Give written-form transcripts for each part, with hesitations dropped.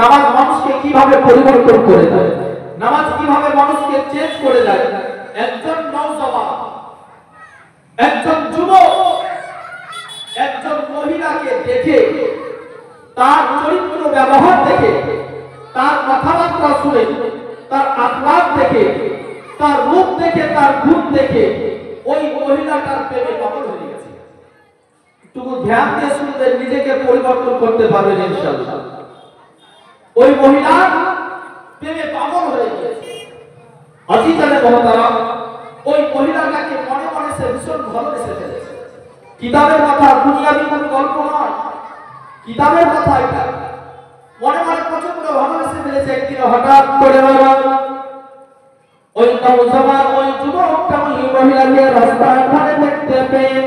নামাজ মানুষকে কিভাবে পরিবর্তন করে দেয়, নামাজ কিভাবে মানুষকে চেঞ্জ করে দেয়। একজন নওজওয়ান, একজন যুবক একজন মহিলাকে দেখে, তার চরিত্র ব্যবহার দেখে, তার কথাবার্তা শুনে, তার আখলাক দেখে, তার রূপ দেখে, তার গুণ দেখে ওই মহিলাটার প্রেমে পাগল হয়ে গেছে। একটু ধ্যান দিয়ে শুনলে নিজেকে পরিবর্তন করতে পারবেন ইনশাআল্লাহ। ওই মহিলা প্রেমে পাগল হয়ে গেছে। আজিজানে মহতারাম, ওই মহিলাটাকে মনে মনে সে ভীষণ ভালোবেসে ফেলেছে। কিতাবের কথা, দুনিয়াবি কোনো গল্প নয়, কিতাবের কথা এটা। মনে মনে প্রচন্ড ভালোবেসে ফেলেছে। একদিন হঠাৎ করে ওই নওজওয়ান, ওই যুবকটা ওই মহিলাকে রাস্তার ধারে দেখতে পেয়ে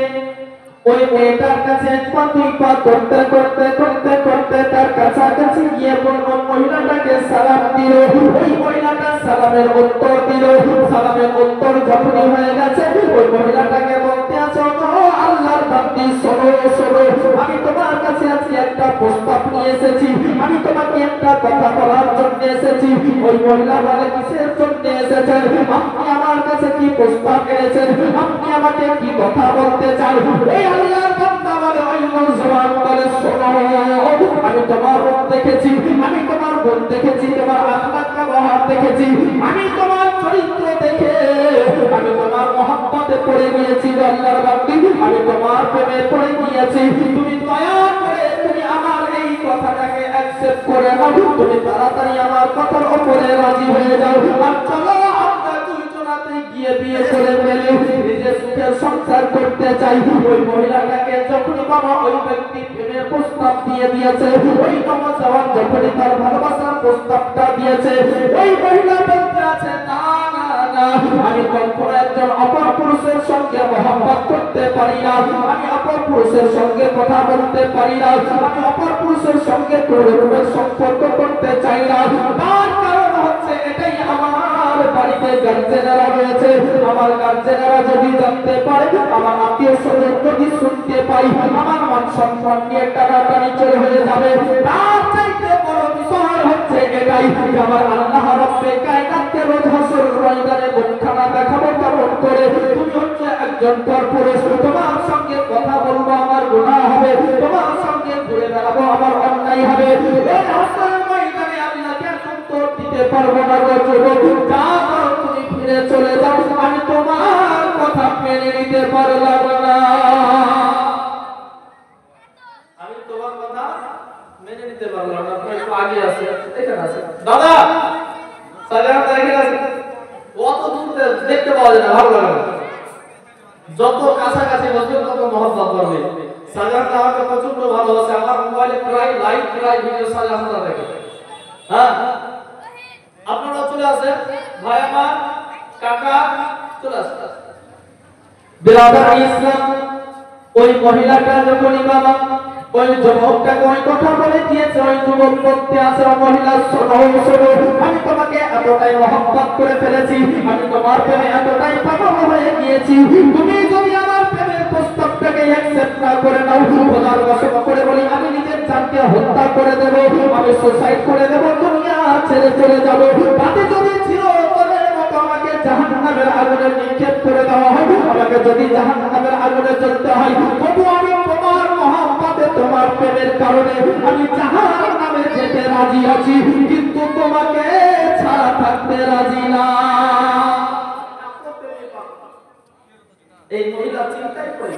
ওই মেয়েটার কাছে দুই পা করতে করতে করতে করতে তার কাছাকাছি গিয়ে বলল, মহিলাটাকে সালাম দিল। ওই মহিলাটা সালামের উত্তর দিল। সালামের উত্তর যখনই হয়ে গেছে, ওই মহিলাটাকে বলতে আছে, ও আল্লাহর বান্দী, শোনো শোনো, আমি তোমার কাছে আজকে একটা প্রস্তাব নিয়ে এসেছি, আমি তোমাকে একটা কথা বলার জন্য এসেছি। ওই মহিলা বলে, কিসের জন্য এসেছেন? আপনি আমার কাছে কি প্রস্তাব এনেছেন? আপনি আমাকে কি কথা বলতে চান? এই আল্লাহর বান্দা বলে, ওই নওজওয়ান বলে, শোনো, আমি তোমার রূপ দেখেছি, আমি তোমার গুণ দেখেছি, তোমার আখলাক ব্যবহার দেখেছি, আমি তোমার চরিত্র দেখে আমি তোমার মহব্বতে পড়ে গিয়েছি। আল্লাহর বান্দী, আমি তোমার প্রেমে পড়ে গিয়েছি। তুমি দয়া করে তুমি আমার এই কথাটাকে অ্যাকসেপ্ট করে নাও। তুমি তাড়াতাড়ি আমার কথার উপরে রাজি হয়ে যাও, আর চলো আমরা দুইজনাতে গিয়ে বিয়ে করে ফেলি, নিজের সুখের সংসার করতে চাই। ওই মহিলাটাকে যখনই বাবা ওই ব্যক্তি প্রেমের প্রস্তাব দিয়ে দিয়েছে, ওই নওজওয়ান যখনই তার ভালোবাসার প্রস্তাবটা দিয়েছে, ওই মহিলা বলতে আছে, না না না, আমি কখনো একজন অপর পুরুষের সঙ্গে মহব্বত করতে পারি না, আমি অপর পুরুষের সঙ্গে কথা বলতে পারি না, আমি অপর পুরুষের সঙ্গে কোনো সম্পর্ক করতে চাই না। তার কারণ হচ্ছে এটাই, আমার বাড়িতে গার্জেনেরা রয়েছে, আমার গার্জেনেরা যদি জানতে পারে, আমার আত্মীয় স্বজন যদি শুনতে পাই, আমার মান সম্মান নিয়ে টানাটানি চলে হয়ে যাবে। তার চাইতে বড় বিষয় হচ্ছে এটাই, আমার আল্লাহ রাব্বে কায়নাতকে রোজ হাসরের ময়দানে মুখখানা দেখাবো কেমন করে। তুমি হচ্ছে একজন পরপুরুষ, তোমার সঙ্গে কথা বলবো আমার গুনাহ হবে, তোমার সঙ্গে ঘুরে বেড়াবো আমার অন্যায় হবে। এই হাসরের ময়দানে আল্লাহকে উত্তর দিতে পারবো না গো যুবক, যা করো তুমি ফিরে চলে যাও, আমি তোমার কথা মেনে নিতে পারলাম না, আমি তোমার কথা মেনে নিতে পারলাম না। একটু আগে আছে, এখানে আছে দাদা, সালাম দেখে আছে, কত দূর দেখতে পাওয়া যায় না, ভালো লাগে। যত কাছাকাছি বসবে তত মহব্বত করবে। সালামটা আমাকে প্রচন্ড ভালোবাসে, আমার মোবাইলে প্রায় লাইভ ভিডিও সালামটা দেখে। হ্যাঁ, আপনারা চলে আসেন, ভাই আমার, কাকা চলে আসেন। বিরাদার ইসলাম, ওই মহিলাটা যখনই বাবা ওই যুবকটাকে ওই কথা বলে দিয়েছে, ওই যুবক বলতে আছে, মহিলা শোনো শোনো, আমি তোমাকে এতটাই মহব্বত করে ফেলেছি, আমি তোমার প্রেমে এতটাই পাগল হয়ে গিয়েছি, তুমি যদি আমার প্রেমের প্রস্তাবটাকে অ্যাকসেপ্ট না করে নাও, খোদার কসম করে বলি, আমি নিজের জানকে হত্যা করে দেব, আমি সুসাইড করে দেব, দুনিয়া ছেড়ে চলে যাব। তাতে যদি ছিল আমাকে জাহান্নামের আগুনে নিক্ষেপ করে দেওয়া হয়, আমাকে যদি জাহান্নামের আগুনে জ্বলতে হয়, তবু আমি তোমার মহব্বতে, তোমার প্রেমের কারণে আমি জাহান্নামে যেতে রাজি আছি, কিন্তু তোমাকে ছাড়া থাকতে রাজি না। এই মহিলা চিন্তাই করে,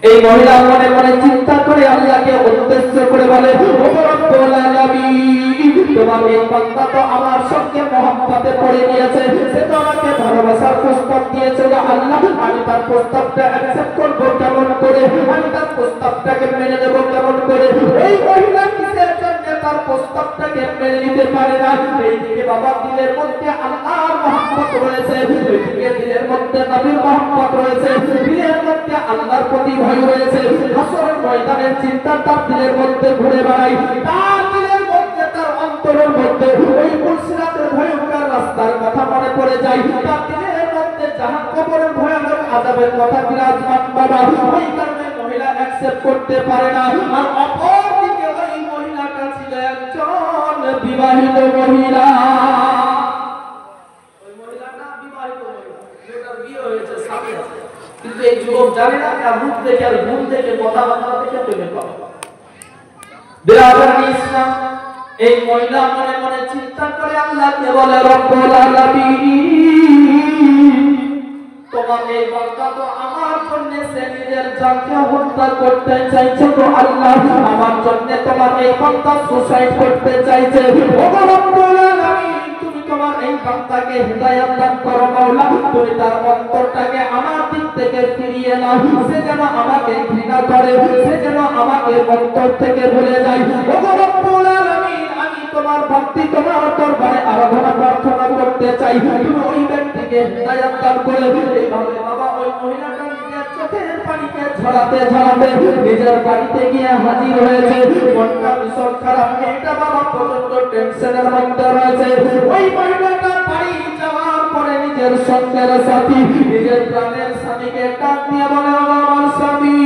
এই মহিলা মনে মনে চিন্তা করে আল্লাহকে উদ্দেশ্য করে বলে, ও রব্বুল আলামিন, তোমার এই বান্দা তো আমার সঙ্গে মহব্বতে পড়ে গিয়েছে, সে তো আমাকে ভালোবাসার প্রস্তাব দিয়েছে, আল্লাহ আমি তার প্রস্তাবটা অ্যাকসেপ্ট করব কেমন করে, আমি তার প্রস্তাবটাকে মেনে নেব কেমন করে। এই মহিলা কিসের জন্য তার প্রস্তাবটাকে মেনে নিতে পারে না? এইদিকে বাবা দিলের মধ্যে আল্লাহর মহব্বত রয়েছে, এইদিকে দিলের মধ্যে নবীর মহব্বত রয়েছে, দিলের মধ্যে আল্লাহর প্রতি ভয় রয়েছে। হাসরের ময়দানের চিন্তা তার দিলের মধ্যে ঘুরে বেড়ায়, তার দিলের মধ্যে, তার অন্তরের মধ্যে ওই মুলসিরাতের ভয়ঙ্কর রাস্তার কথা মনে পড়ে যায়, তার দিলের মধ্যে জাহান্নামের ভয়ানক আযাবের কথা বিরাজমান বাবা। ওই কারণে মহিলা অ্যাকসেপ্ট করতে পারে না। আর অপরদিকে ওই মহিলাটা ছিল একজন বিবাহিত মহিলা, ওই মহিলাটা বিবাহিত মহিলা, মেয়েটার বিয়ে হয়েছে, স্বামী আছে, কিন্তু এই যুবক জানে না তার রূপ দেখে আর গুণ দেখে কথাবার্তা দেখে প্রেমে পড়ে। বিরাদরানি ইসলাম, এই মহিলা মনে মনে চিন্তা করে আল্লাহকে বলে, রব্বুল আলামিন, তোমার এই বান্দা তো আমার জন্য সে নিজের জানকে হত্যা করতে চাইছে, তো আল্লাহ আমার জন্য তোমার এই বান্দা সুসাইড করতে চাইছে, ও রব্বুল আলামিন, তুমি তোমার এই বান্দাকে হিদায়াত দান করো মাওলা, তুমি তার অন্তরটাকে আমার দিক থেকে ফিরিয়ে নাও, সে যেন আমাকে ঘৃণা করে, সে যেন আমাকে অন্তর থেকে ভুলে যায়, ও রব্বুল আলামিন, আমি তোমার ভক্তি তোমার দরবারে আরাধনা প্রার্থনা করতে চাই, তুমি ওই ব্যক্তিকে হিদায়াত দান করে। এইভাবে বাবা ওই মহিলাটা নিজের চোখের পানিকে ঝরাতে ঝরাতে নিজের বাড়িতে গিয়ে হাজির হয়েছে, মনটা ভীষণ খারাপ, মেয়েটা বাবা প্রচন্ড টেনশনের মধ্যে রয়েছে। ওই মহিলাটা বাড়ি যাওয়ার পরে নিজের সঙ্গের সাথী, নিজের প্রাণের স্বামীকে ডাক দিয়ে বলে, আমার স্বামী,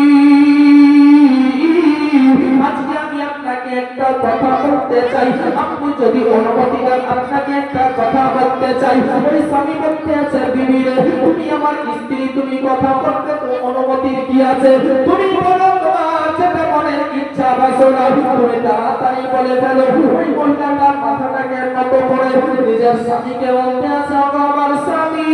আজকে আমি আপনাকে একটা কথা বলতে চাই, আপনি যদি অনুমতি দেন আপনাকে একটা কথা বলতে চাই। ওই স্বামী বলতে আছে, বিবি রে, তুমি আমার স্ত্রী, তুমি কথা বলতে তো অনুমতির কি আছে, তুমি বলো তোমার যেটা মনের ইচ্ছা বাসনা, তুমি তাড়াতাড়ি বলে ফেলো। ওই মহিলাটার মাথাটাকে নত করে নিজের স্বামীকে বলতে আছে, আমার স্বামী,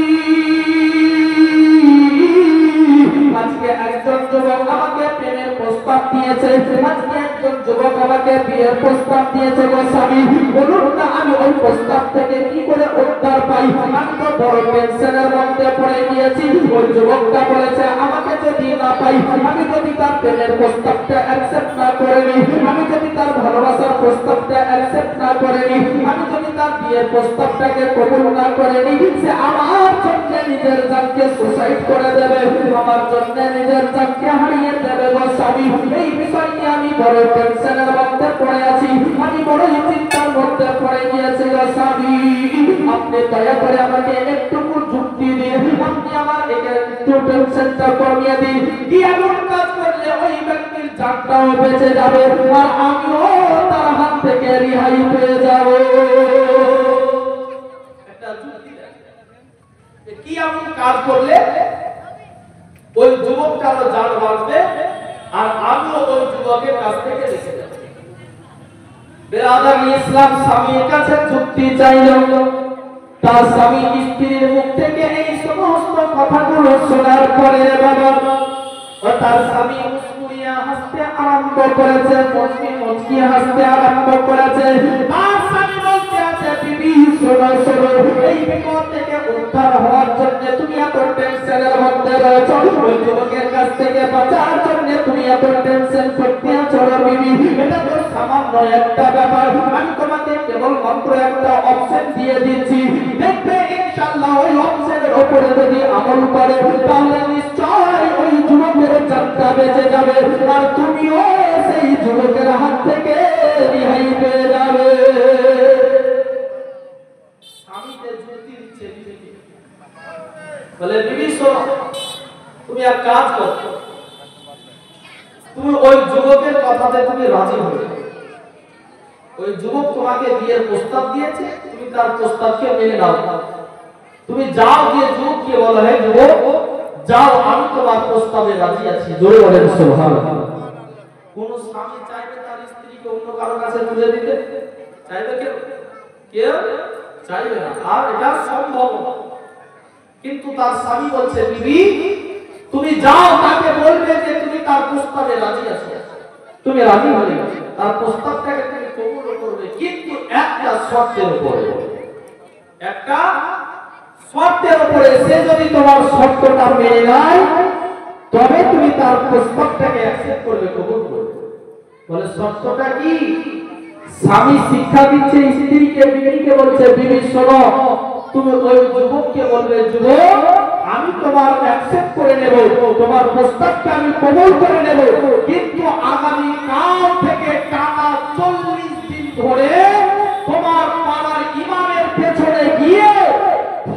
আজকে একজন যুবক আমাকে প্রেমের প্রস্তাব দিয়েছে, আজকে একজন যুবক আমাকে বিয়ের প্রস্তাব দিয়েছে, গো স্বামী, বলুন না আমি ওই প্রস্তাব থেকে কি করে উদ্ধার পাই, আমি তো বড় টেনশনের মধ্যে পড়ে গিয়েছি। ওই যুবকটা বলেছে, আমাকে যদি না পাই, আমি যদি তার প্রেমের প্রস্তাবটা অ্যাকসেপ্ট না করে নিই, আমি যদি তার ভালোবাসার প্রস্তাবটা অ্যাকসেপ্ট না করে নিই, আমি যদি তার বিয়ের প্রস্তাবটাকে কবুল না করে নিই, সে আমার জন্য নিজের জানকে সুসাইড করে দেবে, আমার জন্য নিজের জানকে হারিয়ে দেবে, গো স্বামী, এই বিষয় নিয়ে আমি বড় টেনশনের মধ্যে পড়ে আছি, আমি বড়ই চিন্তার মধ্যে পড়ে গিয়েছি, গো স্বামী, আপনি দয়া করে আমাকে একটুকু যুক্তি দিন, আপনি আমার একটু টেনশনটা কমিয়ে দিন, কি এমন কাজ করলে ওই ব্যক্তির জানটাও বেঁচে যাবে আর আমিও তার হাত থেকে রেহাই পেয়ে যাব, একটা যুক্তি দেন, কি এমন কাজ করলে ওই যুবকটারও জান বাঁচবে আর আমিও ওই যুবকের কাছ থেকে বেঁচে যাব। বেরাদার ইসলাম স্বামীর কাছে যুক্তি চাইল, তার স্বামী স্ত্রীর মুখ থেকে এই সমস্ত কথাগুলো শোনার পরে বাবা ও তার স্বামী মুস্কুরিয়া হাসতে আরম্ভ করেছে, মুচকি হাসতে আরম্ভ করেছে। তার স্বামী বলতে আছে, বিবি শোনো শোনো, এই বিপদ থেকে উদ্ধার হওয়ার জন্য তুমি এত টেনশনের মধ্যে রয়েছো, ওই যুবকের কাছ থেকে বাঁচার জন্য তুমি এত টেনশন করতে আছো, বিবি, এটা তো সামান্য একটা ব্যাপার, আমি তোমাকে কেবল মাত্র একটা অপশন দিয়ে দিচ্ছি, দেখবে ইনশাআল্লাহ ওই অপশনের উপরে যদি আমল করে তাহলে নিশ্চয় ওই যুবকের জানটা বেঁচে যাবে আর তুমিও সেই যুবকের হাত থেকে রেহাই পেয়ে যাবে। স্বামীকে যুক্তি দিচ্ছে বিবি, বলে, বিবি শোনো, তুমি এক কাজ করো, তুমি ওই যুবকের কথাতে তুমি রাজি হয়ে যাও, ওই যুবক তোমাকে বিয়ের প্রস্তাব দিয়েছে, তুমি তার প্রস্তাবকে মেনে নাও, তুমি যাও গিয়ে যুবককে বলো, হে যুবক যাও, আমি তোমার প্রস্তাবে রাজি আছি, জোরে বলেন সুবহানাল্লাহ। কোন স্বামী চাইবে তার স্ত্রীকে অন্য কারো কাছে তুলে দিতে? চাইবে কেউ? কেউ চাইবে না, আর এটা সম্ভব না। কিন্তু তার স্বামী বলছে, বিবি তুমি যাও, তাকে বলবে যে তুমি তার প্রস্তাবে রাজি আছো, তুমি রাজি হলে তার প্রস্তাবটাকে তুমি কবুল করবে, কিন্তু একটা শর্তের উপরে, একটা শর্তের উপরে, সে যদি তোমার শর্তটা মেনে নেয় তবে তুমি তার প্রস্তাবটাকে অ্যাকসেপ্ট করবে, কবুল করবে। বলে, শর্তটা কি? স্বামী শিক্ষা দিচ্ছে স্ত্রীকে, বিবিকে বলছে, বিবি শোনো, তুমি ওই যুবককে বলবে, যুবক আমি তোমার অ্যাকসেপ্ট করে নেব, তোমার প্রস্তাবকে আমি কবুল করে নেব, কিন্তু আগামী কাল থেকে টানা 40 দিন ধরে তোমার পাড়ার ইমামের পেছনে গিয়ে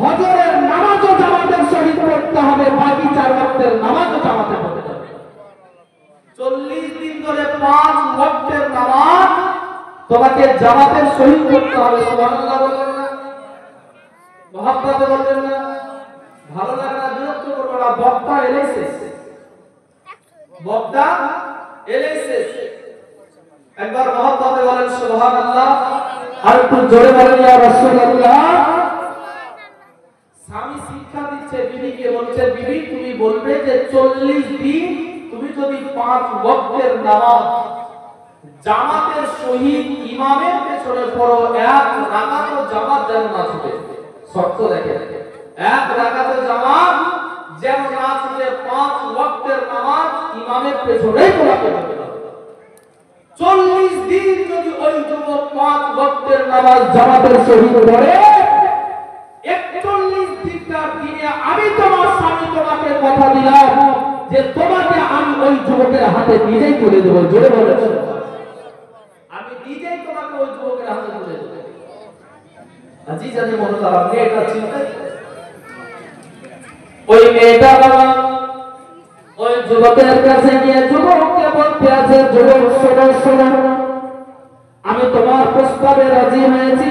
ফজরের নামাজও জামাতের সহিত পড়তে হবে, বাকি 4 ওয়াক্তের নামাজও জামাতে পড়তে হবে। 40 দিন ধরে 5 ওয়াক্তের নামাজ তোমাকে জামাতের শহীদ করতে হবে। সুবহানাল্লাহ বলবেন না? মহব্বতে বলবেন না? ভালো লাগে না, বিরক্ত করবে না। বক্তা এলেছে, বক্তা এলেছে। একবার মহব্বতে বলেন সুবহানাল্লাহ, আর একটু জোরে বলেন ইয়া রাসূলুল্লাহ। স্বামী শিক্ষা দিচ্ছে বিবিকে, বলছে বিবি তুমি বলবে যে 40 দিন তুমি যদি 5 ওয়াক্তের নামাজ জামাতের সহিত ইমামের পেছনে পড়ো, এক রাকাতও জামাত যেন না ছুটে। শর্ত দেখেন, এক রাকাতও জামাত যেন না ছুটে, 5 ওয়াক্তের নামাজ ইমামের পেছনেই পড়াতে হবে। 40 দিন যদি ওই যুবক 5 ওয়াক্তের নামাজ জামাতের সহিত পড়ে, 41 দিনকার দিনে আমি তোমার স্বামী তোমাকে কথা দিলাম যে তোমাকে আমি ওই যুবকের হাতে নিজেই তুলে দেব। জোরে বলেন, আমি নিজেই তোমাকে ওই যুবকের হাতে তুলে দেব। আজি জানি মহতারাম, মেয়েটা চিন্তা, ওই মেয়েটা বাবা ওই যুবকের কাছে গিয়ে যুবককে বলতে আছে, যুবক শোনো শোনো, আমি তোমার প্রস্তাবে রাজি হয়েছি,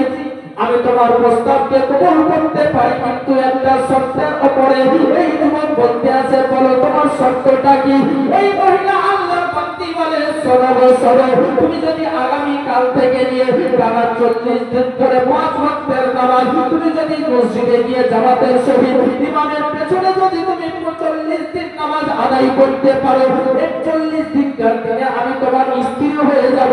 আমি তোমার প্রস্তাবকে কবুল করতে পারি, কিন্তু একটা শর্তের উপরে। এই যুবক বলতে আছে, বলো তোমার শর্তটা কি? এই মহিলা আল্লাহর বান্দি বলে, শোনো শোনো, তুমি যদি আগামী কাল থেকে নিয়ে টানা 40 দিন ধরে 5 ওয়াক্তের নামাজ তুমি যদি মসজিদে গিয়ে জামাতের সহিত ইমামের পেছনে যদি তুমি 40 দিন নামাজ আদায় করতে পারো, 41 দিনকার দিনে আমি তোমার স্ত্রী হয়ে যাব,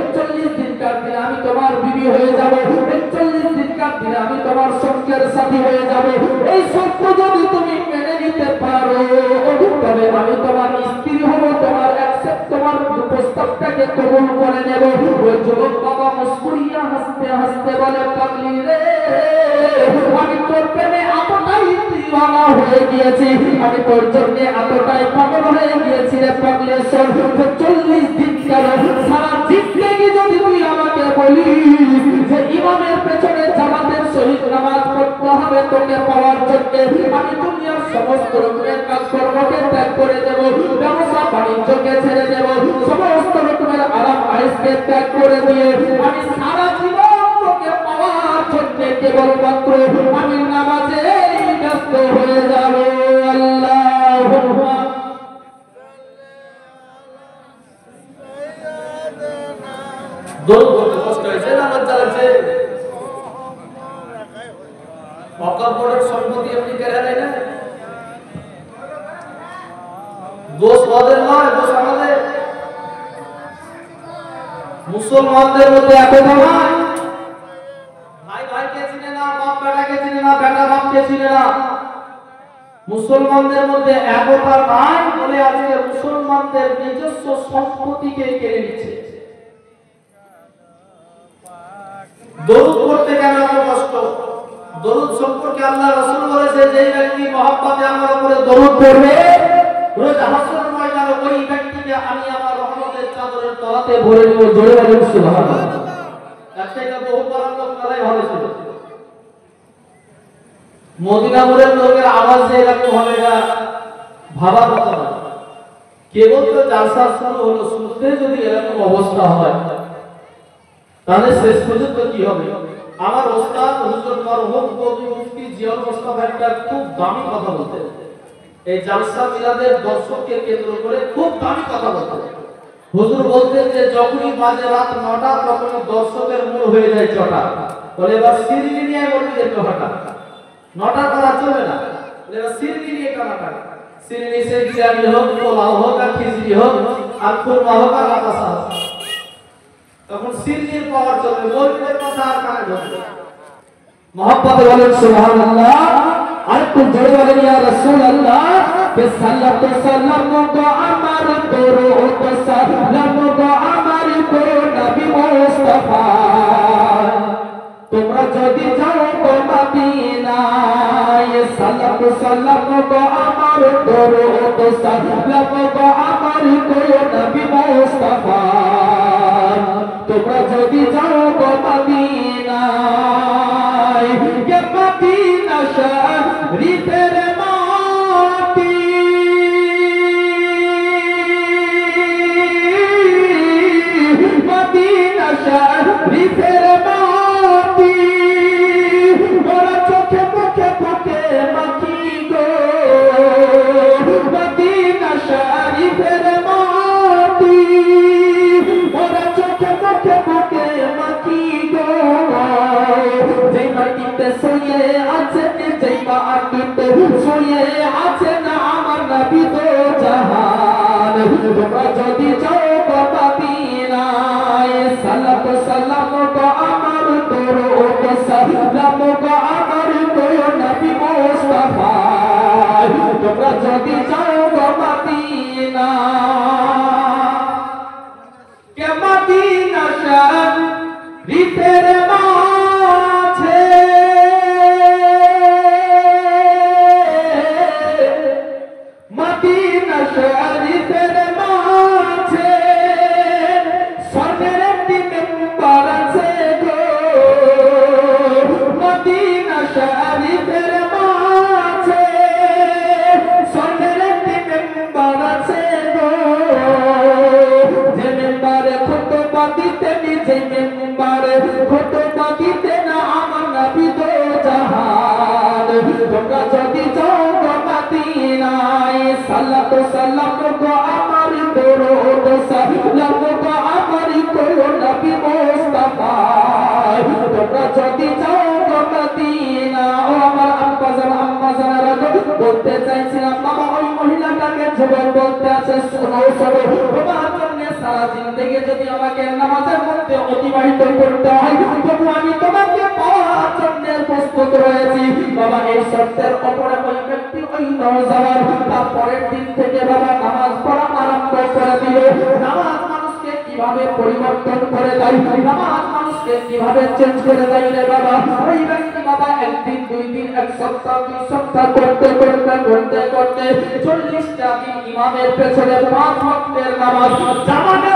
41 দিনকার দিনে আমি তোমার বিবি হয়ে যাব, 41 দিনকার দিনে আমি তোমার সঙ্গের সাথী হয়ে যাব। এই শর্ত যদি তুমি মেনে নিতে পারো, তবে আমি তোমার স্ত্রী হব, তোমার তোমার প্রস্তাবটাকে কবুল করে নেব। ওই যুবক বাবা মুস্কুরিয়া হাসতে হাসতে বলে, পাগলি রে, আমি তোর প্রেমে এতটাই দিওয়ানা হয়ে গিয়েছি, আমি তোর জন্য এতটাই পাগল হয়ে গিয়েছি রে পাগলি। 40 দিন কেন, সারা জিন্দেগি যদি তুই আমাকে বলিস যে ইমামের পেছনে জামাতের সহিত নামাজ পড়তে হবে তোকে পাওয়ার জন্য, আমি দুনিয়ার সমস্ত রকমের কাজকর্মকে ত্যাগ করে দেব, ব্যবসা বাণিজ্যকে ছেড়ে দেব, সমস্ত রকমের আরাম আয়েশকে ত্যাগ করে দিয়ে আমি সারা জীবন তোকে পাওয়ার জন্য কেবলমাত্র আমি নামাজে ব্যস্ত হয়ে যাব। আল্লাহুম্মা দরুদ পড়তে কষ্ট হয়েছে না? লজ্জা লাগছে? অকপটের সম্পত্তি আপনি কেড়ে নেয় না? দোষ ওদের নয়, দোষ আমাদের। মুসলমানদের মধ্যে একতা নয়, ভাই ভাইকে চিনে না, বাপ বেটাকে চিনে না, বেটা বাপকে চিনে না। মুসলমানদের মধ্যে একতা নাই বলে আজকে মুসলমানদের নিজস্ব সম্পত্তিকে কেড়ে নিচ্ছে। দরুদ পড়তে কেন এত কষ্ট? দরুদ সম্পর্কে আল্লাহ রাসূল বলেছে, যে ব্যক্তি মহব্বতে আমার উপরে দরুদ পড়বে, রোজ হাসরের ময়দানে ওই ব্যক্তিকে আমি আমার রহমতের চাদরের তলাতে ভরে দেব। জোরে বলেন সুবহানাল্লাহ। তার থেকে বহু বড় লোক নালাই ভালো ছিল। মদিনা মোড়ের লোকের আওয়াজ যে এরকম হবে না ভাবার কথা না। কেবল তো জালসা শুরু হলো, শুনতে যদি এরকম অবস্থা হয় তাহলে শেষ পর্যন্ত কি হবে? আমার ওস্তাদ হুজুর মরহুম কবি মুফতি জিয়াউল মুস্তাফা একটা খুব দামি কথা বলতেন। এই জালসা মিলাদের দর্শককে কেন্দ্র করে খুব দামি কথা বলতেন। হুজুর বলতেন যে যখনই বাজে রাত 9টা তখনই দর্শকের মূল হয়ে যায় চটা। বলে এবার সিরিলি নিয়ে বলবি যে হঠাৎ 9টা করা চলবে না, এবার সিরিলি নিয়ে টানাটা। সিরিলি সে বিরিয়ানি হোক, পোলাও হোক, আর খিচুড়ি হোক, আর খুরমা হোক, আর বাতাসা হোক, তখন সিরিলির পাওয়ার চলবে, মৌলবীদের কথা আর কানে ঢুকবে। মহব্বতে বলেন সুবহানাল্লাহ। আর একটু জোরে বলেন ইয়া রাসূলুল্লাহ। কে সাল্লাতু সাল্লামু তো আমার দরুদ সালামু তো আমার তো নবী মুস্তাফা। তোমরা যদি যাও তো মদিনায়, সাল্লাতু সাল্লামু তো আমার দরুদ সালামু তো আমার তো নবী মুস্তাফা। তোমরা যদি যাও তো মদিনায়, কে মদিনা শরীফের মাটি, মদিনা শরীফ তোমরা যদি যাও মদিনায় সালাত সালাম গো আমার দরুদ সালাম গো আমার প্রিয় নবী মুস্তাফা তোমরা যদি যাও মদিনা কে মদিনা শরীফের মাঝে মদিনা শরীফের মাঝে স্বর্ণের একটি মিম্বার আছে গো মদিনা শরীফের মাঝে স্বর্ণের একটি মিম্বার আছে গো যে মিম্বারে খুতবা দিতেন যে মিম্বারে খুতবা দিতেন আমার নবী দো জাহান তোমরা যদি যাও মদিনায় সালাত সালাম গো আমার দরুদ সালাম গো আমার প্রিয় নবী মুস্তাফা তোমরা যদি যাও মদিনা ও আমার আম্মাজানরা বলতে চাইছিলাম বাবা ওই মহিলাটাকে যুবক বলতে আছে শোনো শোনো তোমার জন্য সারা জিন্দেগি যদি আমাকে নামাজের মধ্যে অতিবাহিত করতে হয় তবু আমি তোমাকে পাওয়ার জন্য প্রস্তুত রয়েছি বাবা এই শর্তের উপরে ওই ব্যক্তি ওই নওজওয়ান তার পরের দিন থেকে বাবা নামাজ পড়া আরম্ভ করে দিল নামাজ মানুষকে কিভাবে পরিবর্তন করে দেয় নামাজ মানুষকে কিভাবে চেঞ্জ করে দেয় রে বাবা ওই ব্যক্তি বাবা একদিন দুই দিন এক সপ্তাহ দুই সপ্তাহ করতে করতে করতে করতে 40টা দিন ইমামের পেছনে 5 ওয়াক্তের নামাজ জামাতে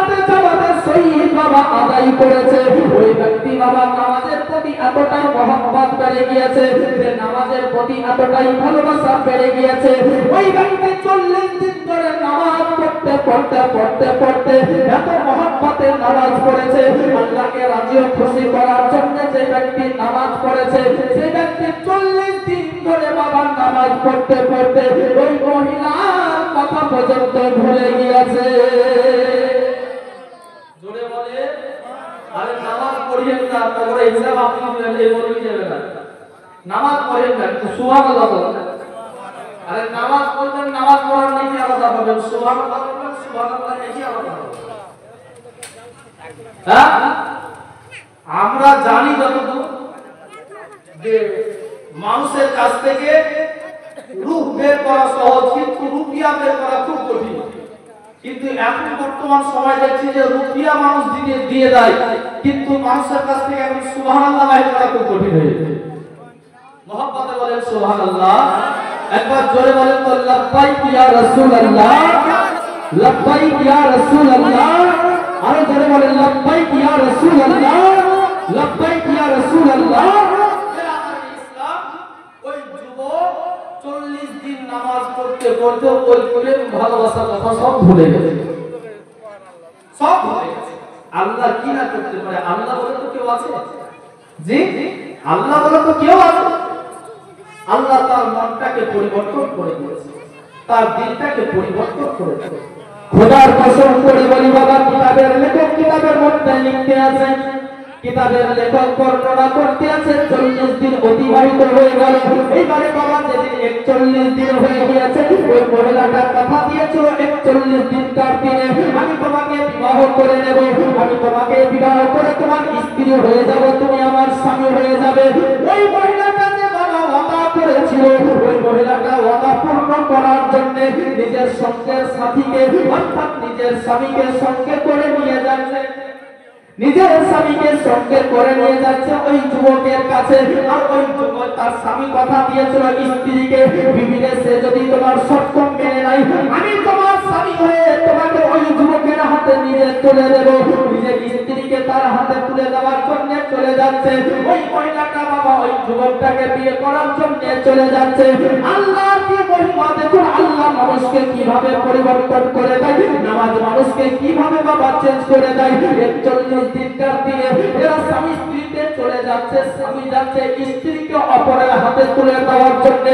সহিহ বাবা আদায় করেছে ওই ব্যক্তি বাবা নামাজের প্রতি এতটাই মহব্বত বেড়ে গিয়েছে যে নামাজের প্রতি এতটাই ভালোবাসা বেড়ে গিয়েছে ওই ব্যক্তি 40 দিন ধরে নামাজ পড়তে এত মহব্বতে নামাজ পড়েছে আল্লাহকে রাজি ও খুশি করার জন্য যে ব্যক্তি নামাজ পড়েছে সেই ব্যক্তি 40 দিন ধরে বাবা নামাজ পড়তে ওই মহিলার কথা পর্যন্ত ভুলে গিয়েছে জোরে বলে আরে নামাজ পড়িয়েন না তারপরে হিসাব আপনি এই বলে যাবে না নামাজ পড়েন না সুবহানাল্লাহ বলেন আরে নামাজ পড়বেন নামাজ পড়ার নাকি আলাদা হবে সুবহানাল্লাহ বলবেন সুবহানাল্লাহ নাকি আলাদা হবে হ্যাঁ আমরা জানি যতটুকু যে মানুষের কাছ থেকে রূপ বের করা সহজ কিন্তু রুপিয়া বের করা খুব কঠিন কিন্তু এখন বর্তমান সময় দেখছি যে রুপিয়া মানুষ দিয়ে দেয় কিন্তু মানুষের কাছ থেকে এখন সুবহানাল্লাহ বের করা খুব কঠিন হয়ে যায় মহব্বতে বলেন সুবহানাল্লাহ একবার জোরে বলেন তো লব্বাইক ইয়া রাসূলুল্লাহ লব্বাইক ইয়া রাসূলুল্লাহ আরো জোরে বলেন লব্বাইক ইয়া রাসূলুল্লাহ লব্বাইক ইয়া রাসূলুল্লাহ ইসলাম ওই যুবক 40 দিন নামাজ পড়তে ওই প্রেম ভালোবাসার কথা সব ভুলে গেছে সব ভুলে গেছে আল্লাহ কি না করতে পারে আল্লাহ বলে তো কেউ আছে জি আল্লাহ বলে তো কেউ আছে আল্লাহ তার মনটাকে পরিবর্তন করে দিয়েছে তার দিলটাকে পরিবর্তন করে দিয়েছে খোদার কসম করে বলি বাবা কিতাবের লেখক কিতাবের মধ্যে লিখতে আছে কিতাবের লেখক বর্ণনা করতে আছে 40 দিন অতিবাহিত হয়ে গেল এইবারে বাবা যেদিন 41 দিন হয়ে গিয়েছে ওই মহিলাটা কথা দিয়েছিল 41 দিন তার দিনে আমি তোমাকে বিবাহ করে নেব আমি তোমাকে বিবাহ করে তোমার স্ত্রী হয়ে যাব তুমি আমার স্বামী হয়ে যাবে ওই মহিলাটা যে বাবা ওয়াদা করেছিল ওই মহিলাটা ওয়াদা পূর্ণ করার জন্য নিজের সঙ্গের সাথীকে অর্থাৎ নিজের স্বামীকে সঙ্গে করে নিয়ে যাচ্ছে নিজের স্বামীকে সঙ্গে করে নিয়ে যাচ্ছে ওই যুবকের কাছে আর ওই যুবক তার স্বামী কথা দিয়েছিল স্ত্রীকে বিবিরে সে যদি তোমার শর্ত মেনে নাই আমি তোমার স্বামী হয়ে তোমাকে ওই যুবকের হাতে নিয়ে তুলে দেব নিজের স্ত্রীকে তার হাতে তুলে দেওয়ার জন্য চলে যাচ্ছে ওই মহিলাটা বাবা ওই যুবকটাকে বিয়ে করার জন্য চলে যাচ্ছে আল্লাহর কি মহিমা দেখুন আল্লাহ মানুষকে কিভাবে পরিবর্তন করে দেয় নামাজ মানুষকে কিভাবে বাবা চেঞ্জ করে দেয় 41 দিনকার দিনে এরা স্বামী স্ত্রীতে চলে যাচ্ছে স্বামী যাচ্ছে স্ত্রীকে অপরের হাতে তুলে দেওয়ার জন্য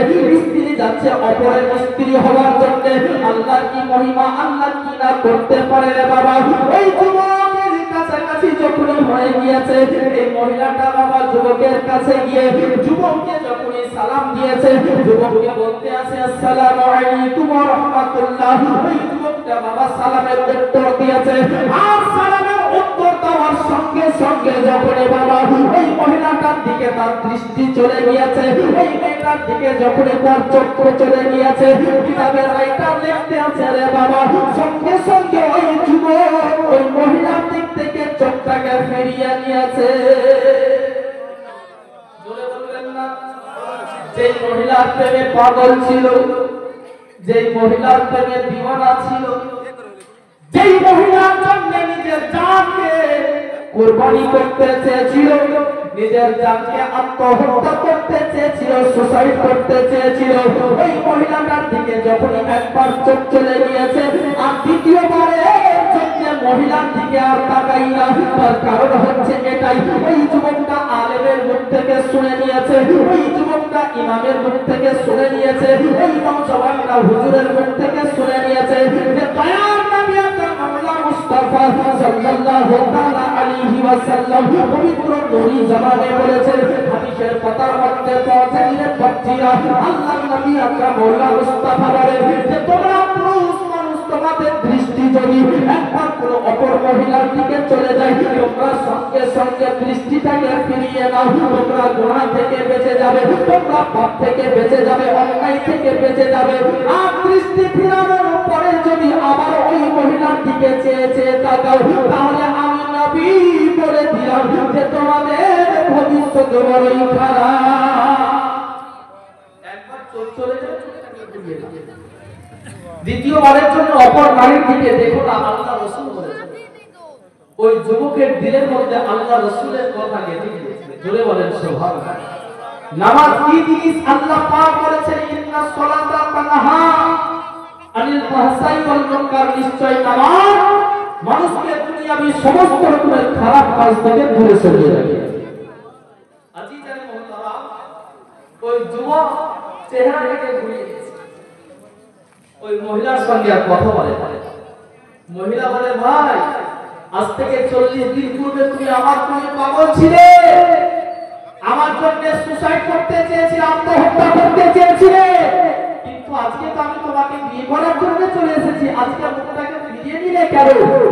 স্ত্রী যাচ্ছে অপরের স্ত্রী হওয়ার জন্য আল্লাহর কি মহিমা আল্লাহ কি না করতে পারে রে বাবা ওই যুবকের কাছাকাছি যখন হয়ে গিয়েছে এই মহিলাটা বাবা যুবকের কাছে গিয়ে যুবককে যখন সালাম দিয়েছে যুবককে বলতে আছে আসসালামু আলাইকুম ওয়া রাহমাতুল্লাহ ওই যুবক যুবকটা বাবা সালামের উত্তর দিয়েছে। আর সালামের উত্তর দেওয়ার সঙ্গে সঙ্গে যখন বাবা ওই মহিলাটার দিকে তার দৃষ্টি চলে গিয়েছে, ওই মেয়েটার দিকে যখন তার চক্ষু চলে গিয়েছে, কিতাবের রাইটার লিখতে আছে রে বাবা, সঙ্গে সঙ্গে ওই যুবক ওই মহিলার দিক থেকে চোখটাকে ফিরিয়ে নিয়েছে। জোরে বলবেন না? যেই মহিলার প্রেমে পাগল ছিল, যেই মহিলার প্রেমে দিওয়ানা ছিল, যেই মহিলার জন্য নিজের জানকে কুরবানি করতে চেয়েছিল, নিজের জানকে আত্মহত্যা করতে চেয়েছিল, সুসাইড করতে চেয়েছিল, ওই মহিলাটার দিকে যখন একবার চোখ চলে গিয়েছে আর দ্বিতীয়বারের জন্য মহিলার দিকে আর তাকাই না। তার কারণ হচ্ছে এটাই, ওই যুবকটা আলেমের মুখ থেকে শুনে নিয়েছে, ওই যুবকটা ইমামের মুখ থেকে শুনে নিয়েছে, ওই নওজওয়ানটা হুজুরের মুখ থেকে শুনে নিয়েছে যে দয়ার নবী আকরাম মুস্তাফা সাল্লাল্লাহু তাআলা আলাইহি ওয়াসাল্লাম পবিত্র নূরি জামানে বলেছেন, হাদিসের পাতার মধ্যে পৌঁছে দিলে বাচ্চিরা আল্লাহর নবী আকরাম মুস্তাফা বলেন যে তোমরা পুরুষ মানুষ তোমাদের দৃষ্টি যদি একবার কোনো অপর মহিলার দিকে চলে যায়, তোমরা সঙ্গে সঙ্গে দৃষ্টিটাকে ফিরিয়ে নাও। তোমরা গুনাহ থেকে বেঁচে যাবে, তোমরা পাপ থেকে বেঁচে যাবে, অন্যায় থেকে বেঁচে যাবে। আর দৃষ্টি ফিরানোর পরে যদি আবার ওই মহিলার দিকে চেয়ে চেয়ে তাকাও, তাহলে আমি নবী বলে দিলাম যে তোমাদের ভবিষ্যৎ বড়ই খারাপ। একবার চলে যাবে, দ্বিতীয়বারের জন্য অপর নারীর দিকে দেখো না, আল্লাহ রাসূল বলেছেন। ওই যুবকের দিলের মধ্যে আল্লাহ রাসূলের কথা গেঁথে গিয়েছে। জোরে বলেন সুবহানাল্লাহ। নামাজ কি জিনিস আল্লাহ পাক বলেছেন, ইন্নাস সালাতা তানহা আনিল ফাহশাই ওয়াল মুনকার, নিশ্চয় নামাজ মানুষকে দুনিয়াবি সমস্ত রকমের খারাপ কাজ থেকে দূরে সরিয়ে রাখে। আজিজান মুহতারাম, ওই যুবক চেহারাটাকে ঘুরিয়ে দিয়েছে, ওই মহিলার সঙ্গে আর কথা বলে। মহিলা বলে, ভাই আজ থেকে 40 দিন পূর্বে তুমি আমার প্রেমে পাগল ছিলে, আমার জন্য সুসাইড করতে চেয়েছিলে, আত্মহত্যা করতে চেয়েছিলে, কিন্তু আজকে তো আমি তোমাকে বিয়ে করার জন্য চলে এসেছি। আজকে মুখটাকে ফিরিয়ে নিলে কেন?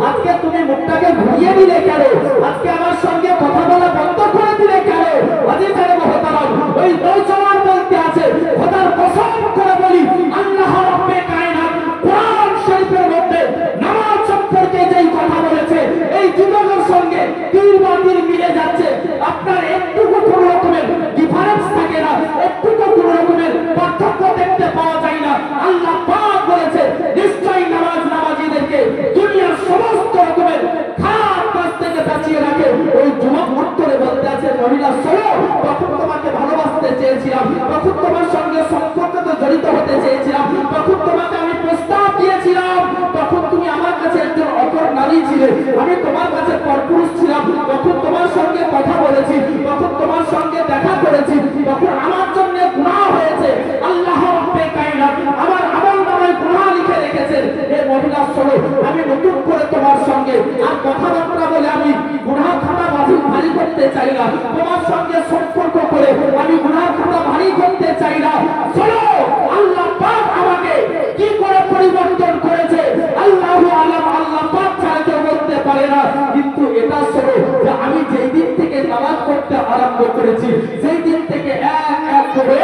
আজকে তুমি মুখটাকে ঘুরিয়ে নিলে কেন? আজকে আমার সঙ্গে কথা বলা বন্ধ করে দিলে কেন? আজিজান মুহতারাম, ওই নওজওয়ান বলতে আছে, খোদার কসম করে বলি, আল্লাহ রাব্বে কায়নাত কোরআন শরীফের মধ্যে নামাজ সম্পর্কে যেই কথা বলেছে, এই যুবকের সঙ্গে তীর বাতিল মিলে যাচ্ছে। আপনার একটুকু কোনো রকমের ডিফারেন্স থাকে না, একটুকু কোনো রকমের পার্থক্য দেখতে পাওয়া যায় না। আল্লাহ পাক বলেছে, নিশ্চয়ই নামাজ নামাজীদেরকে দুনিয়ার সমস্ত রকমের খারাপ কাজ থেকে বাঁচিয়ে রাখে। ওই যুবক উত্তরে বলতে আছে, মহিলা শোনো, তখন তোমাকে ভালোবাসতে চেয়েছিলাম, তখন তোমার সঙ্গে সম্পর্কে জড়িত হতে চেয়েছিলাম, তখন তোমাকে আমি প্রস্তাব দিয়েছিলাম, তখন তুমি আমার কাছে একজন অপর নারী ছিলে, আমি তোমার কাছে পরপুরুষ ছিলাম, তখন তোমার সঙ্গে কথা বলেছি, তখন তোমার সঙ্গে দেখা করেছি, তখন আমার জন্য গুনাহ হয়েছে। আল্লাহ রাব্বে কায়নাত আমার আমলনামায় গুনাহ লিখে রেখেছেন। এই মহিলা শোনো, আমি নতুন করে তোমার সঙ্গে আর কথাবার্তা বলে আমি গুনাহ খাতা ভারী করতে চাই না, তোমার সঙ্গে সম্পর্ক করে আমি গুনাহ খাতা ভারী করতে চাই না। শোনো, আল্লাহ পাক আমাকে কি করে পরিবর্তন করেছে আল্লাহু আলাম, আল্লাহ পাক ছাড়া কেউ বলতে পারে না। কিন্তু এটা শোনো যে আমি যেই দিন থেকে নামাজ পড়তে আরম্ভ করেছি, সেই দিন থেকে এক এক করে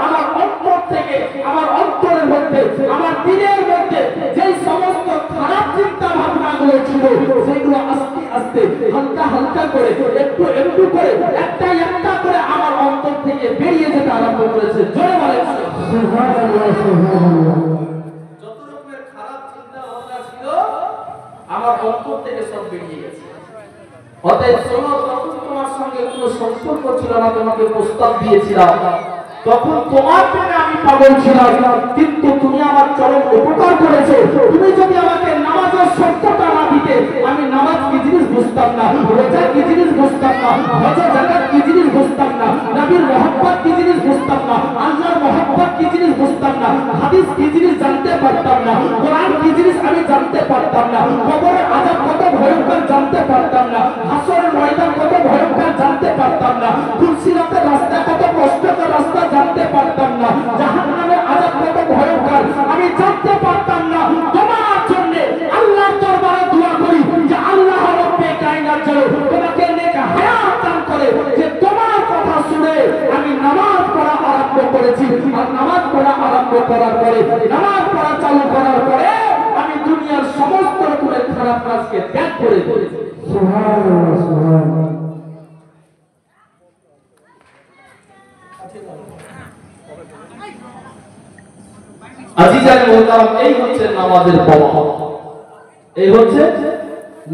আমার অন্তর থেকে, আমার অন্তরের মধ্যে, আমার দিলের মধ্যে যেই সমস্ত খারাপ চিন্তা ভাবনাগুলো ছিল, সেগুলো আস্তে আস্তে হালকা হালকা করে, একটু একটু করে, একটা একটা করে আমার অন্তর থেকে বেরিয়ে যেতে আরম্ভ করেছে। জোরে বলেন সুবহানাল্লাহ, সুবহানাল্লাহ। যত রকমের খারাপ চিন্তা ভাবনা ছিল আমার অন্তর থেকে সব বেরিয়ে গেছে। অতএব শোনো, তখন তোমার সঙ্গে কোনো সম্পর্ক ছিল না, তোমাকে প্রস্তাব দিয়েছিলাম, তখন তোমার প্রেমে আমি পাগল ছিলাম, কিন্তু তুমি আমার চরম উপকার করেছো। তুমি যদি আমাকে নামাজের সত্যতা না দিতে, আমি নামাজ কি জিনিস বুঝতাম না, রোজা কি জিনিস বুঝতাম না, হজ যাকাত কি জিনিস বুঝতাম না, নবীর মহব্বত কি জিনিস বুঝতাম না, আল্লাহর মহব্বত কি জিনিস বুঝতাম না, হাদিস কি জিনিস জানতে পারতাম না, কোরআন কি জিনিস আমি জানতে পারতাম না, কবরের আযাব কত ভয়ঙ্কর জানতে পারতাম না, হাসরের ময়দান কত ভয়ঙ্কর জানতে পারতাম না, ফুলসিরাতের রাস্তা কত কষ্টকর রাস্তা জানতে পারতাম না, জাহান্নামের আযাব কত ভয়ঙ্কর আমি জানতে পারতাম না। তোমার জন্য কারণ এই হচ্ছে নামাজের পাওয়ার, এই হচ্ছে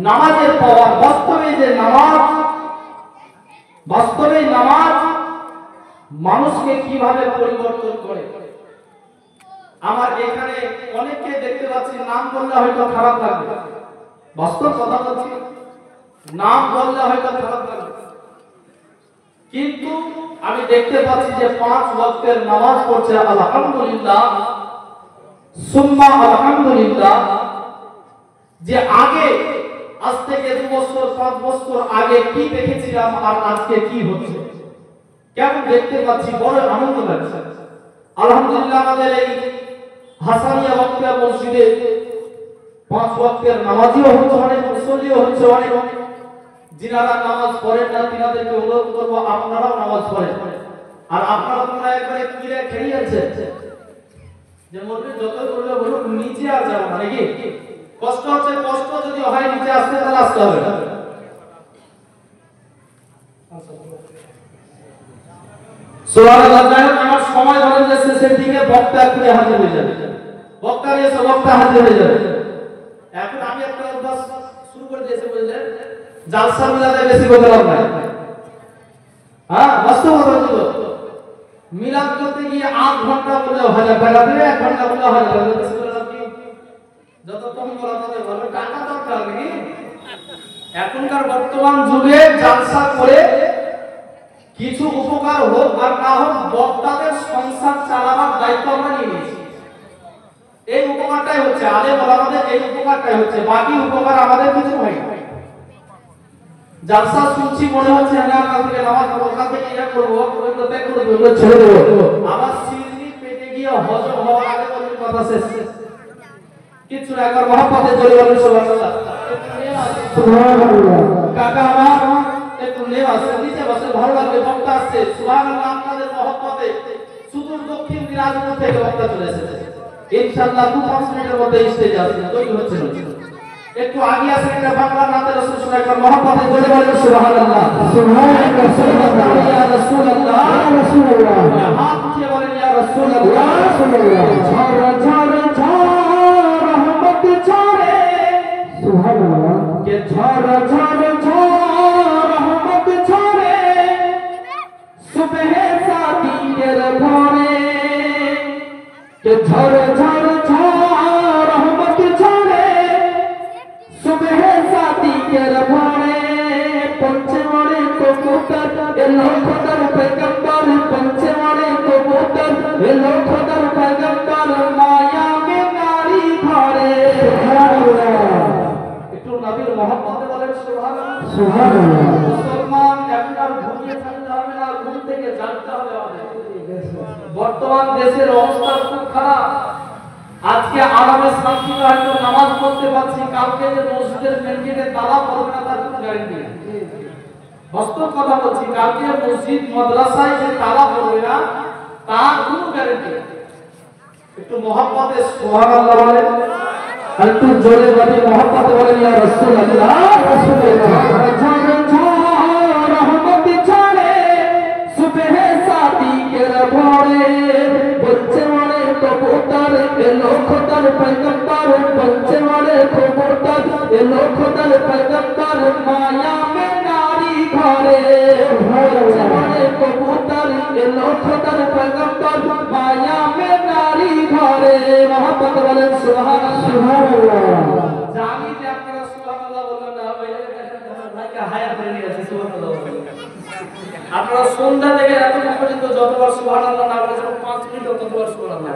নামাজের পাওয়ার। বাস্তবে যে নামাজ, বাস্তবে নামাজ মানুষকে কিভাবে পরিবর্তন করে। আমার এখানে অনেককে দেখতে পাচ্ছি, নাম বললে হয়তো খারাপ লাগবে, বাস্তব কথা বলছি, নাম বললে হয়তো খারাপ লাগবে, কিন্তু আমি দেখতে পাচ্ছি যে 5 ওয়াক্তের নামাজ পড়ছে, আলহামদুলিল্লাহ সুম্মা আলহামদুলিল্লাহ। যে আগে আজ থেকে 2 বছর 5 বছর আগে কি দেখেছিলাম আর আজকে কি হচ্ছে, কেমন দেখতে পাচ্ছি, বড় আনন্দ লাগছে। আলহামদুলিল্লাহ আমাদের এই হাসানিয়া ওয়াক্তিয়া মসজিদে 5 ওয়াক্তের নামাজিও হচ্ছে, অনেক মুসল্লিও হচ্ছে অনেক। যিনারা নামাজ পড়েন না তিনাদেরকে অনুরোধ করবো আপনারাও নামাজ পড়েন। আর আপনারা তোমরা একবারে কিরে খেয়ে আছে যে মনে যত করলে বলুন নিচে আর যাবো না নাকি, কষ্ট হচ্ছে, কষ্ট যদি হয় নিচে আসতে তাহলে আসতে হবে। সুবহানাল্লাহ। আমার সময় ধরে যে শেষের দিকে বক্তা করে হাজির হয়ে যাবে, বক্তা এসে বক্তা হাজির হয়ে যাবে। এখন আমি একটা অভ্যাস শুরু করে দিয়েছি, বুঝলেন, জালসা মিলাদে বেশি কথা লাভ নাই। হ্যাঁ বাস্তব কথা বলছি, মিলাদ করতে গিয়ে 8 ঘন্টা বলে 1000 টাকা দিয়ে, 1 ঘন্টা বলে 1000 টাকা দিয়ে, বেশি করে লাভ কি? যত কম করা তত ভালো, টাকা দরকার নেই। এখনকার বর্তমান যুগে জালসা করে কিছু উপকার হোক আর না হোক, বক্তাদের সংসার চালাবার দায়িত্ব আমরা নিয়ে নিয়েছি। এই উপকারটাই হচ্ছে আলেম ওলামাদের, এই উপকারটাই হচ্ছে, বাকি উপকার আমাদের কিছু হয় না। জালসা শুনছি মনে হচ্ছে না কাল থেকে নামাজ পড়ব, কাল থেকে এটা করবো, ওগুলো ত্যাগ করে দেবো, ছেড়ে দেবো। আবার সিজনি পেটে গিয়ে হজম হওয়ার আগে বলতে কথা শেষ, কিছু না। একবার মহব্বতে জোরে বলেন সুবহানাল্লাহ। সুবহানাল্লাহ। কাকা আমার একটু নেওয়া আছে, নিচে বসে, ভালো লাগবে, বক্তা আসছে। সুবহানাল্লাহ। আপনাদের মহব্বতে সুদূর দক্ষিণ দিনাজপুর থেকে বক্তা চলে এসেছে, ইনশাআল্লাহ 2-5 মিনিটের মধ্যে স্টেজে আসবে, তৈরি হচ্ছে। একটু আগে আসে একটা বাংলা নাতে রাসূল শুনে, একবার মহব্বতে জোরে বলেন সুবহানাল্লাহ। সুবহানাল্লাহ। সুবহানাল্লাহ ইয়া রাসূলুল্লাহ, ইয়া রাসূলুল্লাহ। হাত দিয়ে বলেন ইয়া রাসূলুল্লাহ, ইয়া রাসূলুল্লাহ। ঝড় ঝড় ঝড় রহমত ঝরে, সুবহানাল্লাহ। কে ঝড় ঝড় ঝড় রহমত ঝরে, সুবহে সাদিকের ভোরে। কে ঝড় ঝড় ঝড় রহমত ঝরে, সুবহে সাদিকের ভোরে। পঞ্চে মরে কবুতর এলো খোদার পয়গম্বর, পঞ্চে মরে কবুতর এলো খোদার পয়গম্বর, মায়া মে নারী ঘরে। একটু নবীর মহব্বতে বলেন সুবহানাল্লাহ। সুবহানাল্লাহ। মুসলমান এখন আর ঘুমিয়ে থাকতে হবে না, ঘুম থেকে জাগতে হবে আমাদের। বর্তমান দেশের অবস্থা খুব খারাপ। আজকে আরামে শান্তিতে হয়তো নামাজ পড়তে পারছি, কালকে যে মসজিদের মেন গেটে তালা পড়বে না তার কোনো গ্যারান্টি নেই। বাস্তব কথা বলছি, কালকে মসজিদ মাদ্রাসায় যে তালা পড়বে না তার কোনো গ্যারান্টি নেই। একটু মহব্বতে সুবহানাল্লাহ বলেন, আর একটু জোরে বলেন মহব্বতে বলেন ইয়া রাসূলুল্লাহ, রাসূলুল্লাহ। ঝড় ঝড় রহমত ঝরে, সুবহে সাদিকের ভোরে। বলছে মরে কবুতর এলো খোদার পয়গম্বর, বলছে মরে কবুতর এলো খোদার পয়গম্বর, মায়া মে নারী ঘরে। বলছে মরে কবুতর এলো খোদার পয়গম্বর, মায়া মে নারী ঘরে। মহব্বত বলেন সুবহানাল্লাহ। জানি যে আপনারা সুবহানাল্লাহ বললেন না, ভাইকে হায়া করে নিয়ে আসি সুবহানাল্লাহ। আপনারা সন্ধ্যা থেকে এতক্ষণ পর্যন্ত যতবার সুবহানাল্লাহ না বলেছেন, 5 মিনিট ততবার সুবহানাল্লাহ।